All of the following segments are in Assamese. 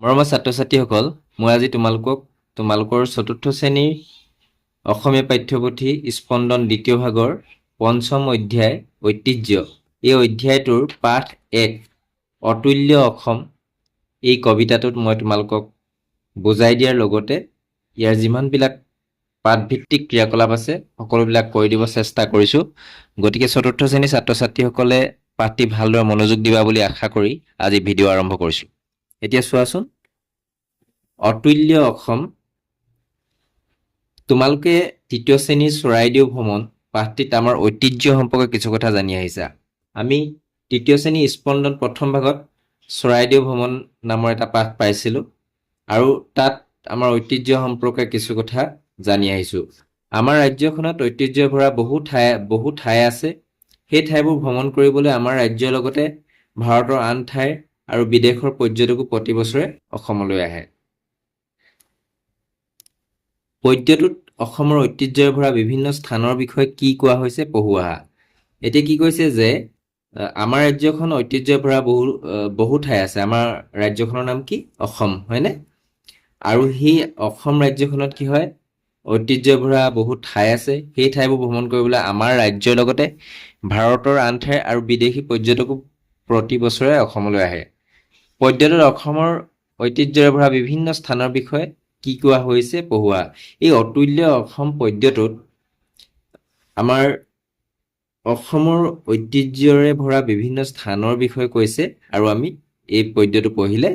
মৰমৰ ছাত্ৰ-ছাত্ৰীসকল, মই আজি তোমালোকৰ চতুৰ্থ শ্ৰেণীৰ অসমীয়া পাঠ্যপুথি স্পন্দন দ্বিতীয় ভাগৰ পঞ্চম অধ্যায় ঐতিহ্য এই অধ্যায়টোৰ পাঠ 1 অতুল্য অসম এই কবিতাটোত মই তোমালোকক বুজাই দিয়াৰ লগতে ইয়াৰ যিমানবিলাক পাঠভিত্তিক ক্ৰিয়াকলাপ আছে সকলোবিলাক কৰি দিব চেষ্টা কৰিছোঁ। গতিকে চতুৰ্থ শ্ৰেণীৰ ছাত্ৰ-ছাত্ৰীসকলে পাঠটি ভালদৰে মনোযোগ দিবা বুলি আশা কৰি আজি ভিডিঅ' আৰম্ভ কৰিছোঁ। এতিয়া চোৱাচোন, অতুল্য অসম। তোমালোকে তৃতীয় শ্ৰেণীৰ চৰাইদেউ ভ্ৰমণ পাঠটিত আমাৰ ঐতিহ্য সম্পৰ্কে কিছু কথা জানি আহিছা। আমি তৃতীয় শ্ৰেণীৰ স্পন্দন প্ৰথম ভাগত চৰাইদেউ ভ্ৰমণ নামৰ এটা পাঠ পাইছিলোঁ আৰু তাত আমাৰ ঐতিহ্য সম্পৰ্কে কিছু কথা জানি আহিছোঁ। আমাৰ ৰাজ্যখনত ঐতিহ্য ভৰা বহু ঠাই আছে। সেই ঠাইবোৰ ভ্ৰমণ কৰিবলৈ আমাৰ ৰাজ্যৰ লগতে ভাৰতৰ আন ঠাইৰ আৰু বিদেশৰ পৰ্যটকো প্ৰতি বছৰে অসমলৈ আহে। পদ্যটোত অসমৰ ঐতিহ্যৰে ভৰা বিভিন্ন স্থানৰ বিষয়ে কি কোৱা হৈছে পঢ়োৱা। এতিয়া কি কৈছে যে আমাৰ ৰাজ্যখন ঐতিহ্যৰে ভৰা বহু ঠাই আছে। আমাৰ ৰাজ্যখনৰ নাম কি? অসম, হয়নে? আৰু সেই অসম ৰাজ্যখনত কি হয়, ঐতিহ্যৰে ভৰা বহুত ঠাই আছে। সেই ঠাইবোৰ ভ্ৰমণ কৰিবলৈ আমাৰ ৰাজ্যৰ লগতে ভাৰতৰ আন ঠাইৰ আৰু বিদেশী পৰ্যটকো প্ৰতি বছৰে অসমলৈ আহে। পদ্যটোত অসমৰ ঐতিহ্যৰে ভৰা বিভিন্ন স্থানৰ বিষয়ে কি কোৱা হৈছে পঢ়োৱা। এই অতুল্য অসম পদ্যটোত আমাৰ অসমৰ ঐতিহ্যৰে ভৰা বিভিন্ন স্থানৰ বিষয়ে কৈছে আৰু আমি এই পদ্যটো পঢ়িলে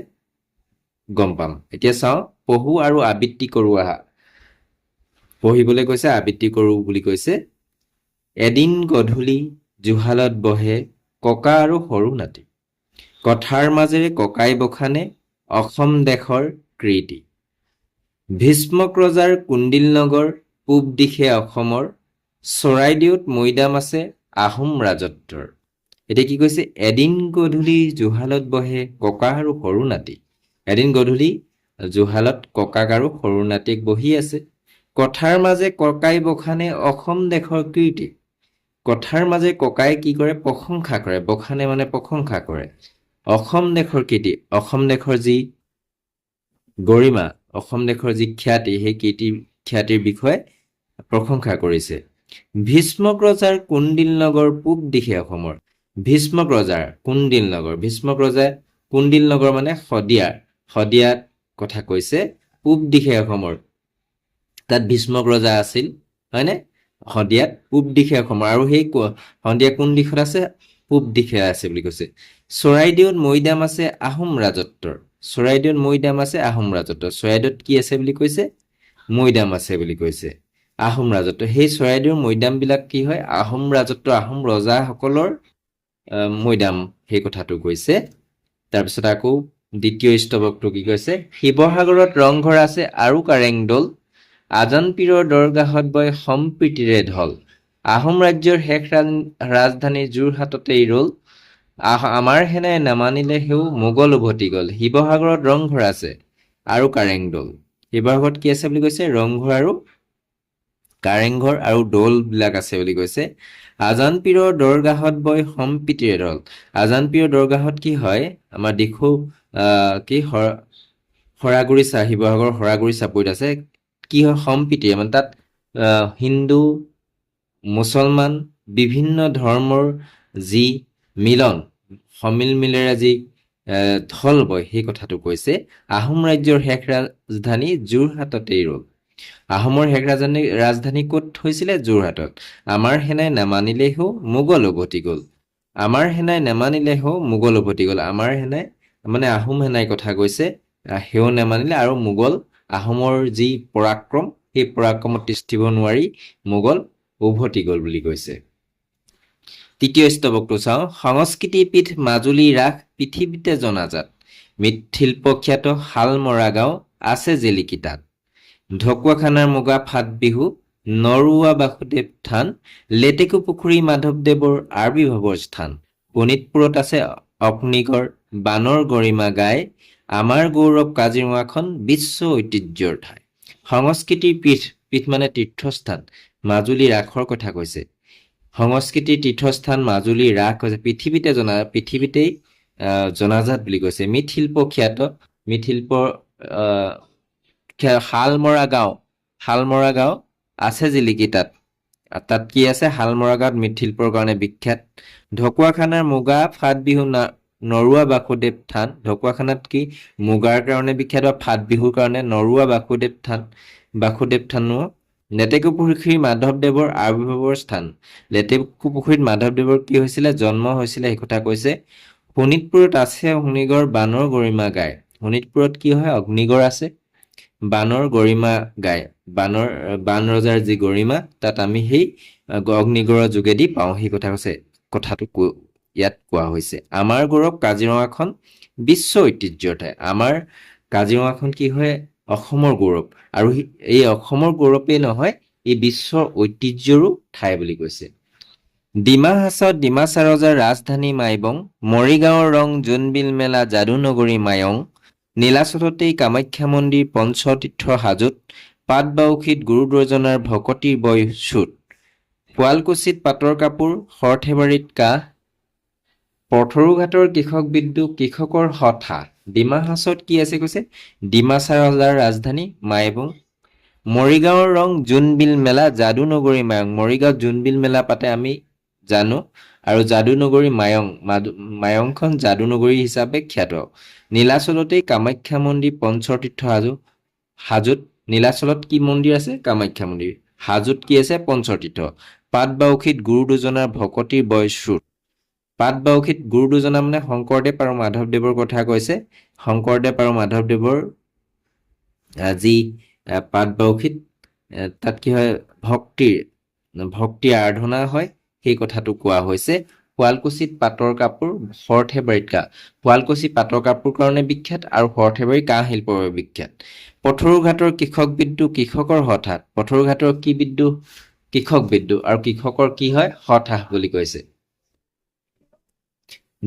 গম পাম। এতিয়া চাওঁ, পঢ়ো আৰু আবৃত্তি কৰোঁ আহা। পঢ়িবলৈ কৈছে, আবৃত্তি কৰোঁ বুলি কৈছে। এদিন গধূলি জুহালত বহে ককা আৰু সৰু নাতি, কথাৰ মাজেৰে ককাই বখানে অসম দেশৰ কীৰ্তি। ভীষ্মক ৰজাৰ কুণ্ডিল নগৰ পূব দিশে অসমৰ, চৰাইদেউত মৈদাম আছে আহোম ৰাজত্বৰ। এতিয়া কি কৈছে? এদিন গধূলি জুহালত বহে ককা আৰু সৰু নাতি। এদিন গধূলি জুহালত ককাক আৰু সৰু নাতিক বহি আছে। কথাৰ মাজে ককাই বখানে অসম দেশৰ কীৰ্তি। কথাৰ মাজে ককাই কি কৰে? প্ৰশংসা কৰে। বখানে মানে প্ৰশংসা কৰে অসম দেশৰ কীৰ্তি, অসম দেশৰ যি গৰিমা, অসম দেশৰ যি খ্যাতি, সেই খ্যাতিৰ বিষয়ে প্ৰশংসা কৰিছে। ভীষ্মক ৰজাৰ কুণ্ডিল নগৰ পূব দিশে অসমৰ। ভীষ্মক ৰজাৰ কুণ্ডিল নগৰ, ভীষ্মক ৰজা কুণ্ডিল নগৰ মানে শদিয়াত কথা কৈছে। পূব দিশে অসমৰ, তাত ভীষ্মক ৰজা আছিল, হয়নে? শদিয়াত পূব দিশে অসমৰ, আৰু সেই শদিয়া কোন দিশত আছে? পূব দিশে আছে বুলি কৈছে। চৰাইদেউত মৈদাম আছে আহোম ৰাজত্বৰ। চৰাইদেউত মৈদাম আছে আহোম ৰাজত্বৰ। চৰাইদেউত কি আছে বুলি কৈছে? মৈদাম আছে বুলি কৈছে। আহোম ৰাজত্ব, সেই চৰাইদেউৰ মৈদামবিলাক কি হয়? আহোম ৰাজত্ব, আহোম ৰজাসকলৰ মৈদাম, সেই কথাটো কৈছে। তাৰপিছত আকৌ দ্বিতীয় স্তৱকটো কি কৈছে? শিৱসাগৰত ৰংঘৰ আছে আৰু কাৰেংদল, আজান পীৰৰ দৰগাহত বয় সম্প্ৰীতিৰে ঢল। আহোম ৰাজ্যৰ শেষ ৰাজধানী যোৰহাটতেই ৰল, আমাৰ সেনাই নামানিলে হেও মোগল উভতি গল। শিৱসাগৰত ৰংঘৰ আছে আৰু কাৰেংদল। শিৱসাগৰত কি আছে বুলি কৈছে? ৰংঘৰ আৰু কাৰেংঘৰ আৰু দৌলবিলাক আছে বুলি কৈছে। আজান পীৰৰ দৰগাহত বয় সম্প্ৰীতিৰে ঢল। আজান পীৰৰ দৰগাহত কি হয়? আমাৰ দিখৌ শৰাগুৰি শিৱসাগৰৰ শৰাগুৰি চাপৰিত আছে। কি হয়? সম্প্ৰীতিৰে, মানে তাত হিন্দু মুছলমান বিভিন্ন ধৰ্মৰ যি মিলন, সমিলমিলেৰে যি ঢল বয়, সেই কথাটো কৈছে। আহোম ৰাজ্যৰ শেষ ৰাজধানী যোৰহাটতেই ৰল। আহোমৰ শেষ ৰাজধানী ক'ত হৈছিলে? যোৰহাটত। আমাৰ সেনাই নামানিলে হেও মোগল উভতি গল। আমাৰ সেনাই নামানিলে হেও মোগল উভতি গল। আমাৰ সেনাই মানে আহোম সেনাই কথা কৈছে, হেও নামানিলে, আৰু মোগল, আহোমৰ যি পৰাক্ৰম, সেই পৰাক্ৰমত তিষ্ঠিব নোৱাৰি মোগল উভতি গল বুলি কৈছে। তৃতীয় স্তৱকটো চাওঁ। সংস্কৃতিৰ পীঠ মাজুলী ৰাস পৃথিৱীতে জনাজাত, মৃৎশিল্পখ্যাত শালমৰা গাঁও আছে জিলিকি তাত। ঢকুৱাখানাৰ মুগা ফাট বিহু, নৰোৱা বাসুদেৱ থান, লেটেকু পুখুৰী মাধৱদেৱৰ আবিৰ্ভাৱৰ স্থান। শোণিতপুৰত আছে অগ্নিগড়, বানৰ গৰিমা গাই, আমাৰ গৌৰৱ কাজিৰঙাখন বিশ্ব ঐতিহ্যৰ ঠাই। সংস্কৃতিৰ পীঠ, পীঠ মানে তীৰ্থস্থান, মাজুলী ৰাসৰ কথা কৈছে। সংস্কৃতিৰ তীৰ্থস্থান মাজুলী ৰাস কৈছে, পৃথিৱীতেই জনাজাত বুলি কৈছে। মৃৎশিল্প খ্যাত মৃৎশিল্পৰ শালমৰা গাঁও আছে জিলিকি তাত। তাত কি আছে? শালমৰা গাঁৱত মৃৎশিল্পৰ কাৰণে বিখ্যাত। ঢকুৱাখানাৰ মুগা ফাট বিহু নৰুৱা বাসুদেৱ থান। ঢকুৱাখানাত কি মুগাৰ কাৰণে বিখ্যাত বা ফাট বিহুৰ কাৰণে নৰুৱা বাসুদেৱ থানো। লেটেকুপুখুৰীৰ মাধৱদেৱৰ আৱিৰ্ভাৱৰ স্থান। লেটেকুপুখুৰীত মাধৱদেৱৰ কি হৈছিলে? জন্ম হৈছিলে, সেই কথা কৈছে। শোণিতপুৰত আছে অগ্নিগড় বানৰ গৰিমা গায়। শোণিতপুৰত কি হয়? অগ্নিগড় আছে, বানৰ গৰিমা গায়। বান ৰজাৰ যি গৰিমা, তাত আমি সেই অগ্নিগড়ৰ যোগেদি পাওঁ, সেই কথা কৈছে। কথাটো ইয়াত কোৱা হৈছে। আমাৰ গৌৰৱ কাজিৰঙাখন বিশ্ব ঐতিহ্যৰ ঠাই। আমাৰ কাজিৰঙাখন কি হয়? অসমৰ গৌৰৱ। আৰু এই অসমৰ গৌৰৱেই নহয়, ই বিশ্বৰ ঐতিহ্যৰো ঠাই বুলি কৈছে। ডিমা হাছাওত ডিমাছা ৰজাৰ ৰাজধানী মাইবং। মৰিগাঁৱৰ ৰং জোনবিল মেলা যাদুনগৰী মায়ং। নীলাচলতেই কামাখ্যা মন্দিৰ পঞ্চতীৰ্থৰ হাজোত। পাটবাউসীত গুৰু দুজনাৰ ভকতিৰ বয় চুত। শুৱালকুছিত পাটৰ কাপোৰ, সৰ্থেবাৰীত কাঁহ। পথৰুঘাটৰ কৃষক বিদ্ৰোহ, কৃষকৰ হঠা। ডিমা হাছাওত কি আছে কৈছে? ডিমাছা ৰজাৰ ৰাজধানী মাইবং। মৰিগাঁৱৰ ৰং জোনবিল মেলা যাদুনগৰী মায়ং। মৰিগাঁৱত জোনবিল মেলা পাতে আমি জানো, আৰু যাদুনগৰী মায়ংখন যাদুনগৰী হিচাপে খ্যাত। নীলাচলতেই কামাখ্যা মন্দিৰ পঞ্চতীৰ্থ হাজোত। নীলাচলত কি মন্দিৰ আছে? কামাখ্যা মন্দিৰ। হাজোত কি আছে? পঞ্চতীৰ্থ। পাটবাউসীত গুৰু দুজনাৰ ভকতিৰ বয় শ্ৰুত। পাটবাউসীত গুৰু দুজনা মানে শংকৰদেৱ আৰু মাধৱদেৱৰ কথা কৈছে। শংকৰদেৱ আৰু মাধৱদেৱৰ যি পাটবাউসীত তাত কি হয়? ভক্তিৰ আৰাধনা হয়, সেই কথাটো কোৱা হৈছে। শুৱালকুছিত পাটৰ কাপোৰ, সৰ্থেবাৰীত কাঁহ। শুৱালকুছি পাটৰ কাপোৰ কাৰণে বিখ্যাত, আৰু সৰ্থেবাৰী কাঁহ শিল্পৰ বাবে বিখ্যাত। পথৰুঘাটৰ কৃষক বিদ্ৰোহ, কৃষকৰ হঠাৎ। পথৰুঘাটৰ কি বিদ্ৰোহ? কৃষক বিদ্ৰোহ। আৰু কৃষকৰ কি হয়? হঠাৎ বুলি কৈছে।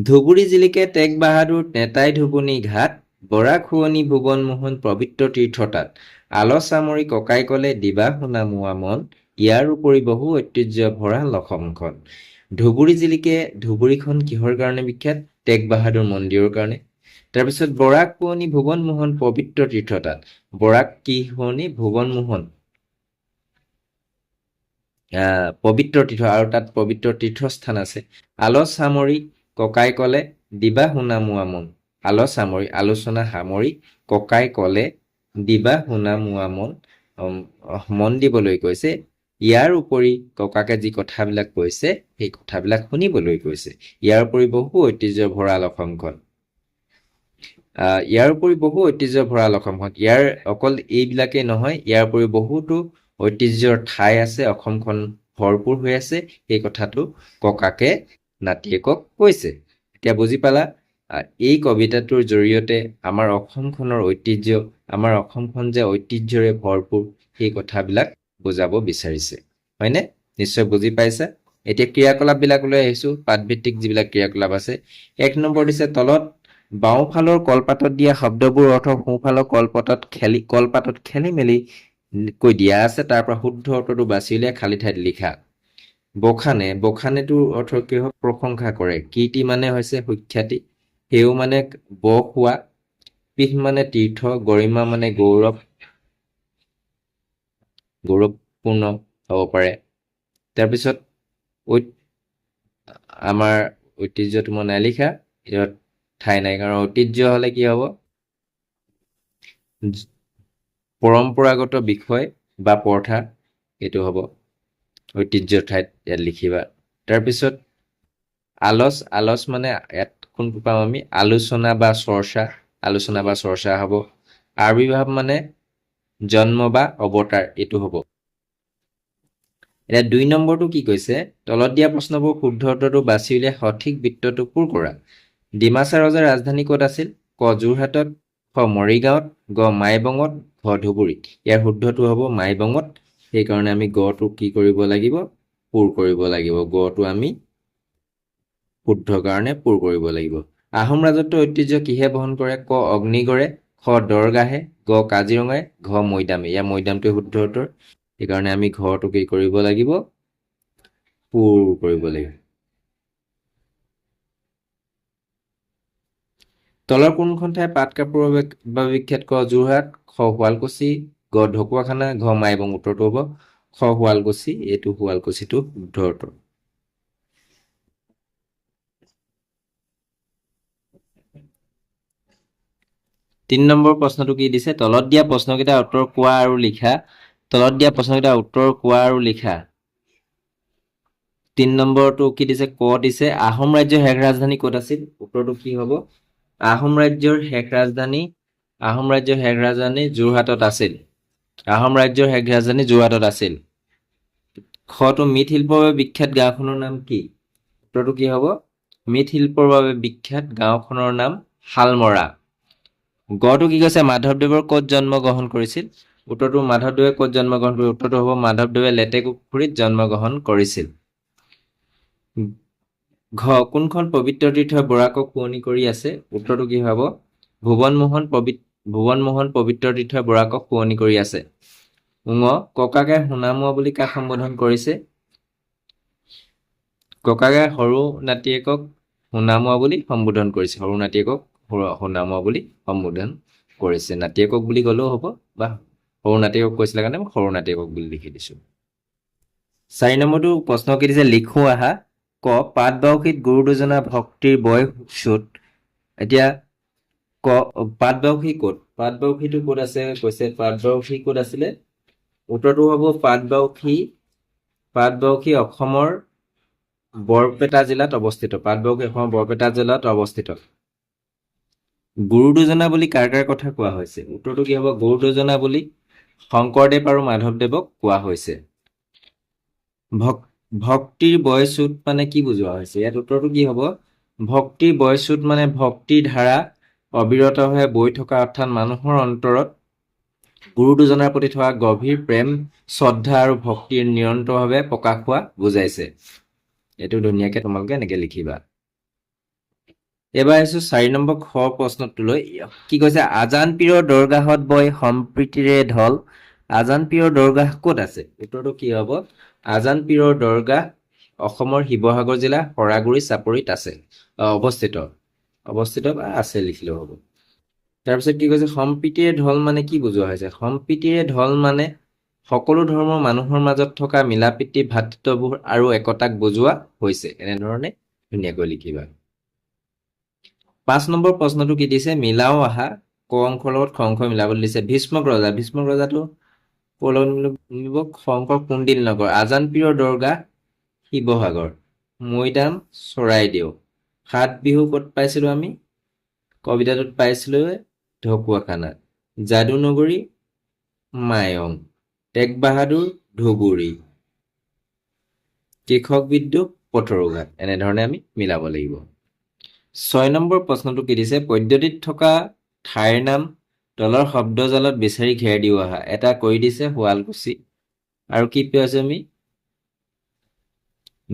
ধুবুৰী জিলিকে টেগ বাহাদুৰ, নেতাই ধুবুনী ঘাট। বৰাক শুৱনি ভুৱন মোহন পবিত্ৰ তীৰ্থ তাত। আলচামৰি ককাই কলে দিবা শুনা মোৱা মন। ইয়াৰ উপৰি বহু ঐতিহ্য ভৰা অসমখন। ধুবুৰী জিলিকে, ধুবুৰীখন কিহৰ কাৰণে বিখ্যাত? টেগ বাহাদুৰ মন্দিৰৰ কাৰণে। তাৰপিছত বৰাক শুৱনি ভুৱন মোহন পবিত্ৰ তীৰ্থ তাত। বৰাক কি শুৱনি? ভুৱন মোহন পবিত্ৰ তীৰ্থ, আৰু তাত পবিত্ৰ তীৰ্থস্থান আছে। আলচামৰি ককাই কলে দিবা শুনা মোৱা মন। আলচামৰি, আলোচনা সামৰি, ককাই কলে দিবা শুনা মোৱা মন, মন দিবলৈ কৈছে। ইয়াৰ উপৰি ককাকে যি কথাবিলাক কৈছে, সেই কথাবিলাক শুনিবলৈ কৈছে। ইয়াৰ উপৰি বহু ঐতিহ্য ভঁৰাল অসমখন। ইয়াৰ অকল এইবিলাকেই নহয়, ইয়াৰ উপৰি বহুতো ঐতিহ্যৰ ঠাই আছে। অসমখন ভৰপূৰ হৈ আছে, সেই কথাটো ককাকে নাতিয়েকক কৈছে। এতিয়া বুজি পালা? এই কবিতাটোৰ জৰিয়তে আমাৰ অসমখনৰ ঐতিহ্য, আমাৰ অসমখন যে ঐতিহ্যৰে ভৰপূৰ, সেই কথাবিলাক বুজাব বিচাৰিছে। হয়নে? নিশ্চয় বুজি পাইছা। এতিয়া ক্ৰিয়াকলাপবিলাকলৈ আহিছো। পাঠভিত্তিক যিবিলাক ক্ৰিয়াকলাপ আছে। 1 নম্বৰ দিছে, তলত বাওঁফালৰ কলপাতত দিয়া শব্দবোৰ অৰ্থ সোঁফালৰ কলপাতত খেলি মেলি কৈ দিয়া আছে। তাৰ পৰা শুদ্ধ অৰ্থটো বাছি উলিয়াই খালী ঠাইত লিখা। বখানেটোৰ অৰ্থ কি হয়? প্ৰশংসা কৰে। কীৰ্তি মানে হৈছে সুখ্যাতি। সেও মানে বস হোৱা। পীঠ মানে তীৰ্থ। গৰিমা মানে গৌৰৱপূৰ্ণ হ'ব পাৰে। তাৰপিছত আমাৰ ঐতিহ্যটো মই নাই লিখা, ইয়াত ঠাই নাই, কাৰণ ঐতিহ্য হলে কি হ'ব? পৰম্পৰাগত বিষয় বা প্ৰথা, এইটো হ'ব ঐতিহ্যৰ ঠাইত, ইয়াত লিখিবা। তাৰপিছত আলচ মানে ইয়াত কোনটো পাম আমি? আলোচনা বা চৰ্চা হ'ব। আবিৰ্ভাৱ মানে জন্ম বা অৱতাৰ, এইটো হ'ব। এতিয়া 2 নম্বৰটো কি কৈছে? তলত দিয়া প্ৰশ্নবোৰ শুদ্ধ উত্তৰটো বাছি উলিয়াই সঠিক বৃত্তটো পূৰ কৰা। ডিমাছা ৰজাৰ ৰাজধানী ক'ত আছিল? ক যোৰহাটত, খ মৰিগাঁৱত, গ মাইবঙত, ঘ ধুবুৰীত। ইয়াৰ শুদ্ধটো হ'ব মাইবঙত। সেইকাৰণে আমি গটো কি কৰিব লাগিব? পূৰ কৰিব লাগিব। গটো আমি শুদ্ধ কাৰণে পূৰ কৰিব লাগিব। আহোম ৰাজত্বৰ ঐতিহ্য কিহে বহন কৰে? ক অগ্নিগড়ে, খ দৰগাহে, গ কাজিৰঙাই, ঘ মৈদামে। ইয়াৰ মৈদামটোৱে শুদ্ধ উত্তৰ। সেইকাৰণে আমি ঘৰটো কি কৰিব লাগিব? পূৰ কৰিব লাগিব। তলৰ কোনখন ঠাই পাট কাপোৰৰ বাবে বিখ্যাত? ক যোৰহাট, খ শুৱালকুছি, গ ঢকুৱাখানা, ঘ মাইবং। উত্তৰটো হ'ব খ শুৱালকুছি। এইটো শুৱালকুছিটো শুদ্ধ উত্তৰ। তিনি নম্বৰ প্ৰশ্নটো কি দিছে? তলত দিয়া প্ৰশ্নকেইটা উত্তৰ কোৱা আৰু লিখা। তলত দিয়া প্ৰশ্নকেইটা উত্তৰ কোৱা আৰু লিখা। 3 নম্বৰটো কি দিছে? ক দিছে আহোম ৰাজ্যৰ শেষ ৰাজধানী ক'ত আছিল? উত্তৰটো কি হ'ব? আহোম ৰাজ্যৰ শেষ ৰাজধানী যোৰহাটত আছিল। আহোম ৰাজ্যৰ শেষ ৰাজধানী যোৰহাটত আছিল। খটো মৃৎশিল্পৰ বাবে বিখ্যাত গাঁওখনৰ নাম কি? উত্তৰটো কি হ'ব? মৃৎশিল্পৰ বাবে বিখ্যাত গাঁওখনৰ নাম শালমৰা। গটো কি কৈছে? মাধৱদেৱৰ ক'ত জন্মগ্ৰহণ কৰিছিল? উত্তৰটো মাধৱদেৱে ক'ত জন্মগ্ৰহণ কৰিছিল? উত্তৰটো হ'ব মাধৱদেৱে লেটেকুপুখুৰীত জন্মগ্ৰহণ কৰিছিল। ঘ কোনখন পবিত্ৰ তীৰ্থই বৰাকক শুৱনি কৰি আছে? উত্তৰটো কি হ'ব? ভুৱন মোহন পবিত্ৰ তীৰ্থই বৰাকক শুৱনি কৰি আছে। ঙ ককাকে সোণামুৱা বুলি কাক সম্বোধন কৰিছে? ককাকে সৰু নাতিয়েকক সোণামুৱা বুলি সম্বোধন কৰিছে। সৰু নাতিয়েকক সোণামুৱা বুলি সম্বোধন কৰিছে। নাতিয়েকক বুলি ক'লেও হ'ব, বা সৰু নাতিয়েকক কৈছিলে কাৰণে মই সৰু নাতিয়েকক বুলি লিখি দিছো। 4 নম্বৰটো প্ৰশ্ন কি দিছে? লিখো আহা। ক পাট বাউসীত গুৰু দুজনা ভক্তিৰ বয়সোৎ। এতিয়া ক পাট বাউসী ক'ত? পাট বাউসীটো ক'ত আছে কৈছে? পাট বাউসী ক'ত আছিলে? উত্তৰটো হ'ব পাট বাউসী অসমৰ বৰপেটা জিলাত অৱস্থিত। পাট বাউসী অসমৰ বৰপেটা জিলাত অৱস্থিত। গুৰু দুজনা বুলি কাৰ কাৰ কথা কোৱা হৈছে? উত্তৰটো কি হ'ব? গুৰু দুজনা বুলি শংকৰদেৱ আৰু মাধৱদেৱক কোৱা হৈছে। ভক্তিৰ বয়সোৎ মানে কি বুজোৱা হৈছে? ইয়াত উত্তৰটো কি হ'ব? ভক্তিৰ বয়সোৎ মানে ভক্তিৰ ধাৰা অবিৰতভাৱে বৈ থকা, অৰ্থাৎ মানুহৰ অন্তৰত গুৰু দুজনাৰ প্ৰতি থকা গভীৰ প্ৰেম, শ্ৰদ্ধা আৰু ভক্তিৰ নিৰন্তৰভাৱে প্ৰকাশ হোৱা বুজাইছে। এইটো ধুনীয়াকে তোমালোকে এনেকে লিখিবা। এবাৰ আহিছো 4 নম্বৰ খ প্ৰশ্নটোলৈ। কি কৈছে? আজান পীৰৰ দৰগাহত বয় সম্প্ৰীতিৰে ঢল। আজান পীৰৰ দৰগাহ ক'ত আছে? উত্তৰটো কি হ'ব? আজান পীৰৰ দৰগাহ অসমৰ শিৱসাগৰ জিলা সৰাগুৰি চাপৰিত আছে, অৱস্থিত বা আছে লিখিলেও হ'ব। তাৰপিছত কি কৈছে? সম্প্ৰীতিৰে ঢল মানে কি বুজোৱা হৈছে? সম্প্ৰীতিৰে ঢল মানে সকলো ধৰ্মৰ মানুহৰ মাজত থকা মিলাপ্ৰীতি, ভাতৃত্ববোধ আৰু একতাক বুজোৱা হৈছে। এনেধৰণে ধুনীয়াকৈ লিখিবা। 5 নম্বৰ প্ৰশ্নটো কি দিছে? মিলাও আহা। ক অংশৰ লগত খ অংশ মিলাবলৈ দিছে। ভীষ্মক ৰজাটো মিলিব শংকৰ কুণ্ডিল নগৰ। আজান পীৰৰ দৰগাহ শিৱসাগৰ। মৈদাম চৰাইদেউ। 7 বিহু ক'ত পাইছিলো আমি? কবিতাটোত পাইছিলো ঢকুৱাখানাত। যাদুনগৰী মায়ং। টেগ বাহাদুৰ ধুবুৰী। কৃষক বিদ্ৰোহ পথৰুঘাট। এনেধৰণে আমি মিলাব লাগিব। 6 নম্বৰ প্ৰশ্নটো কি দিছে? পদ্ধতিত থকা ঠাইৰ নাম তলৰ শব্দজালত বিচাৰি ঘেৰ দিও আহা। এটা কৈ দিছে শুৱালকুছি, আৰু কি পাইছো আমি?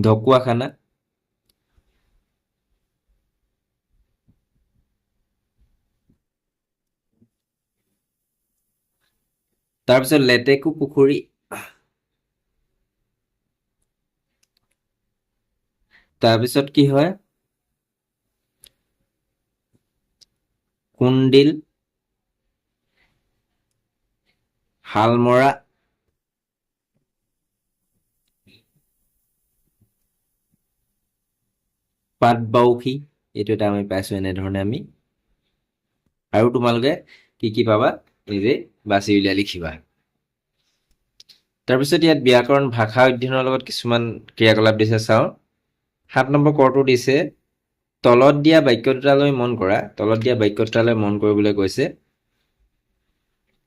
ঢকুৱাখানা। তাৰপিছত লেটেকু পুখুৰী। তাৰপিছত কি হয়? কুণ্ডিল, শালমৰা, পাট বাউসী। এইটো এটা আমি পাইছো। এনেধৰণে আমি আৰু তোমালোকে কি কি পাবা নিজে বাছি উলিয়াই লিখিবা। তাৰপিছত ইয়াত ব্যাকৰণ ভাষা অধ্যয়নৰ লগত কিছুমান ক্ৰিয়াকলাপ দিছে, চাওঁ। 7 নম্বৰ কৰটো দিছে তলত দিয়া বাক্য দুটালৈ মন কৰা। তলত দিয়া বাক্য দুটালৈ মন কৰিবলৈ কৈছে।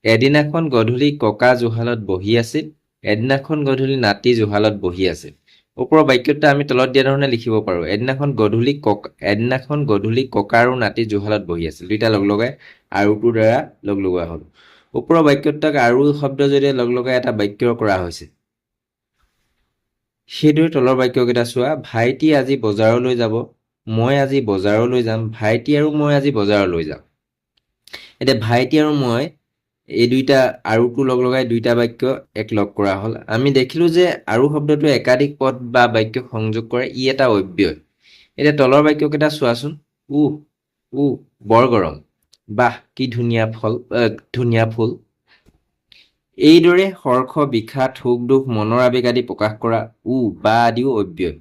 এদিনাখন গধূলি ককা জুহালত বহি আছিল। এদিনাখন গধূলি নাতি জুহালত বহি আছিল। ওপৰৰ বাক্য দুটা আমি তলত দিয়া ধৰণে লিখিব পাৰো। এদিনাখন গধূলি ককা আৰু নাতি জুহালত বহি আছিল। দুইটা লগ লগাই আৰুটোৰ দ্বাৰা লগ লগোৱা হ'ল। ওপৰৰ বাক্য দুটাক আৰু শব্দ যদি লগ লগাই এটা বাক্য কৰা হৈছে। সেইদৰে তলৰ বাক্যকেইটা চোৱা। ভাইটি আজি বজাৰলৈ যাব। মই আজি বজাৰলৈ যাম। ভাইটি আৰু মই আজি বজাৰলৈ যাম। এতিয়া ভাইটি আৰু মই এই দুইটা আৰুটো লগ লগাই দুইটা বাক্য এক লগ কৰা হ'ল। আমি দেখিলো যে আৰু শব্দটো একাধিক পদ বা বাক্য সংযোগ কৰে। ই এটা অব্যয়। এতিয়া তলৰ বাক্যকেইটা চোৱাচোন। উ বৰ গৰম, বাহ কি ধুনীয়া ফুল। এইদৰে হৰ্ষ, বিষাদ, সুখ দুখ, মনৰ আবেগ আদি প্ৰকাশ কৰা উ বা আদিও অব্যয়।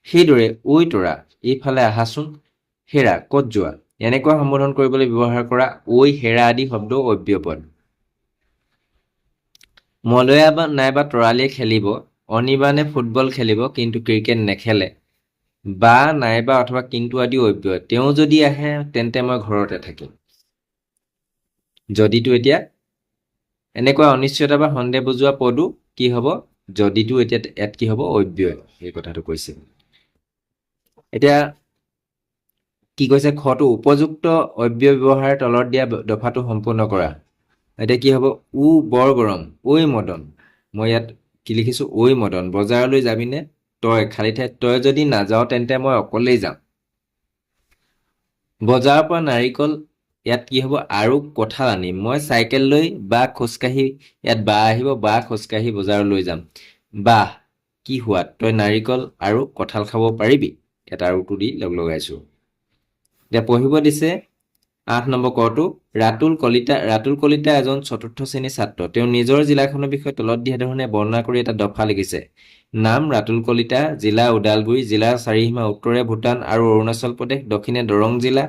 সেইদৰে ঐ তৰা এইফালে আহাচোন, হেৰা ক'ত যোৱা, এনেকুৱা সম্বোধন কৰিবলৈ ব্যৱহাৰ কৰা ঐ, হেৰা আদি শব্দও অব্যয় পদ। মলয়া নাইবা তৰালিয়ে খেলিব, অনিবানে ফুটবল খেলিব কিন্তু ক্ৰিকেট নেখেলে, বা নাইবা অথবা কিন্তু আদিও অব্যয়। তেওঁ যদি আহে তেন্তে মই ঘৰতে থাকিম। যদিটো এতিয়া এনেকুৱা অনিশ্চয়তা বা সন্দেহ বুজোৱা পদো কি হ'ব, যদিটো এতিয়া ইয়াত কি হ'ব, অব্যয়, এই কথাটো কৈছে। এতিয়া কি কৈছে, খটো উপযুক্ত অব্যয় ব্যৱহাৰে তলত দিয়া দফাটো সম্পূৰ্ণ কৰা। এতিয়া কি হ'ব, উ বৰ গৰম, ঐ মদন, মই ইয়াত কি লিখিছো, ঐ মদন বজাৰলৈ যাবিনে, তই খালী ঠাইত তই যদি নাযাওঁ তেন্তে মই অকলেই যাম। বজাৰৰ পৰা নাৰিকল, ইয়াত কি হ'ব, আৰু কঁঠাল আনিম, মই চাইকেল লৈ বা খোজকাঢ়ি, ইয়াত বা আহিব, বা খোজকাঢ়ি বজাৰলৈ যাম। বাহ কি সোৱাদ, তই নাৰিকল আৰু কঁঠাল খাব পাৰিবি, ইয়াত আৰুটো দি লগাইছো। এতিয়া পঢ়িব দিছে 8 নম্বৰ কটো, ৰাতুল কলিতা এজন 4ৰ্থ শ্ৰেণীৰ ছাত্ৰ। তেওঁ নিজৰ জিলাখনৰ বিষয়ে তলত দিয়া ধৰণে বৰ্ণনা কৰি এটা দফা লিখিছে। নাম ৰাতুল কলিতা, জিলা ওদালগুৰি, জিলাৰ চাৰিসীমা উত্তৰে ভূটান আৰু অৰুণাচল প্ৰদেশ, দক্ষিণে দৰং জিলা,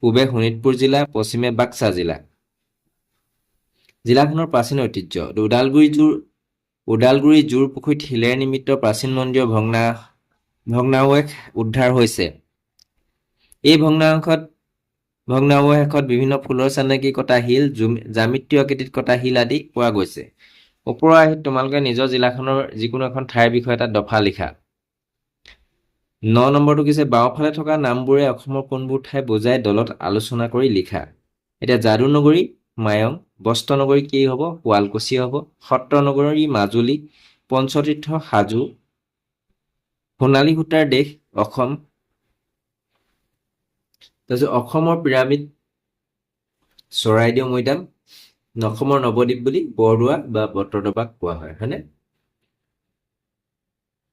পূবে শোণিতপুৰ জিলা, পশ্চিমে বাক্সা জিলা। জিলাখনৰ প্ৰাচীন ঐতিহ্য, ওদালগুৰি জোৰ পুখুৰীত শিলেৰে নিৰ্মিত প্ৰাচীন মন্দিৰৰ ভগ্নাৱশেষ উদ্ধাৰ হৈছে। এই ভগ্নাৱশেষত বিভিন্ন ফুলৰ চানেকি কটা শিল, জ্যামিতীয় আকৃতিত কটা শিল আদি পোৱা গৈছে। ওপৰৰ আৰ্হিত তোমালোকে নিজৰ জিলাখনৰ যিকোনো এখন ঠাইৰ বিষয়ে এটা দফা লিখা। 9 নম্বৰটো কৈছে, বাওঁফালে থকা নামবোৰে অসমৰ কোনবোৰ ঠাই বুজাই দলত আলোচনা কৰি লিখা। এতিয়া যাদুনগৰী মায়ং, বস্ত্ৰনগৰী কি হ'ব, শুৱালকুছি হ'ব, সত্ৰনগৰী মাজুলী, পঞ্চতীৰ্থ হাজো, সোণালী সূতাৰ দেশ অসম। তাৰপিছত অসমৰ পিৰামিড চৰাইদেউ মৈদাম, অসমৰ নৱদ্বীপ বুলি বৰদোৱা বা বটদ্ৰৱাক কোৱা হয়, হয়নে?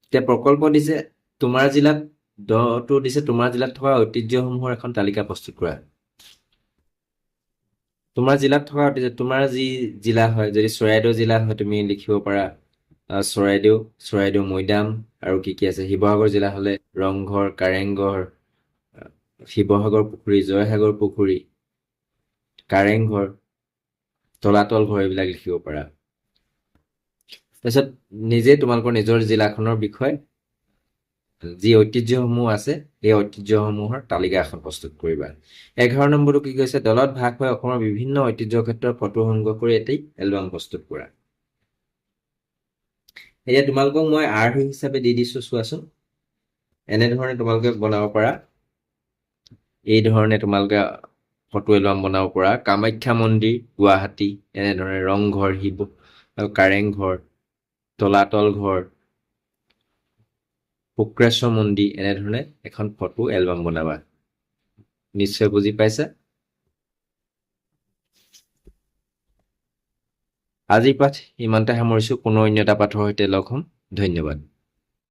এতিয়া প্ৰকল্প দিছে, তোমাৰ জিলাত তোমাৰ জিলাত থকা ঐতিহ্যসমূহৰ এখন তালিকা প্ৰস্তুত কৰা। তোমাৰ জিলাত থকা তোমাৰ যি জিলা হয়, যদি চৰাইদেউ জিলা হয় তুমি লিখিব পাৰা চৰাইদেউ মৈদাম, আৰু কি কি আছে, শিৱসাগৰ জিলা হলে ৰংঘৰ, কাৰেংঘৰ, শিৱসাগৰ পুখুৰী, জয়সাগৰ পুখুৰী, কাৰেংঘৰ, তলাতল ঘৰ, এইবিলাক লিখিব পাৰা। তাৰপিছত নিজে তোমালোকৰ নিজৰ জিলাখনৰ বিষয়ে যি ঐতিহ্যসমূহ আছে এই ঐতিহ্যসমূহৰ তালিকা এখন প্ৰস্তুত কৰিবা। 11 নম্বৰটো কি কৈছে, দলত ভাগ হৈ অসমৰ বিভিন্ন ঐতিহ্য ক্ষেত্ৰৰ ফটো সংগ্ৰহ কৰি এটি এলবাম প্ৰস্তুত কৰা। এতিয়া তোমালোকক মই আৰ্হি হিচাপে দি দিছো, চোৱাচোন। এনেধৰণে তোমালোকে বনাব পাৰা, এই ধৰণে তোমালোকে ফটো এলবাম বনাব পৰা। কামাখ্যা মন্দিৰ গুৱাহাটী, এনেধৰণে ৰংঘৰ, কাৰেংঘৰ, তলাতল ঘৰ, শুক্ৰেশ্বৰ মন্দিৰ, এনেধৰণে এখন ফটো এলবাম বনাবা। নিশ্চয় বুজি পাইছা। আজিৰ পাঠ ইমানতে সামৰিছো, পুনৰ অন্য এটা পাঠৰ সৈতে লগ হ'ম। ধন্যবাদ।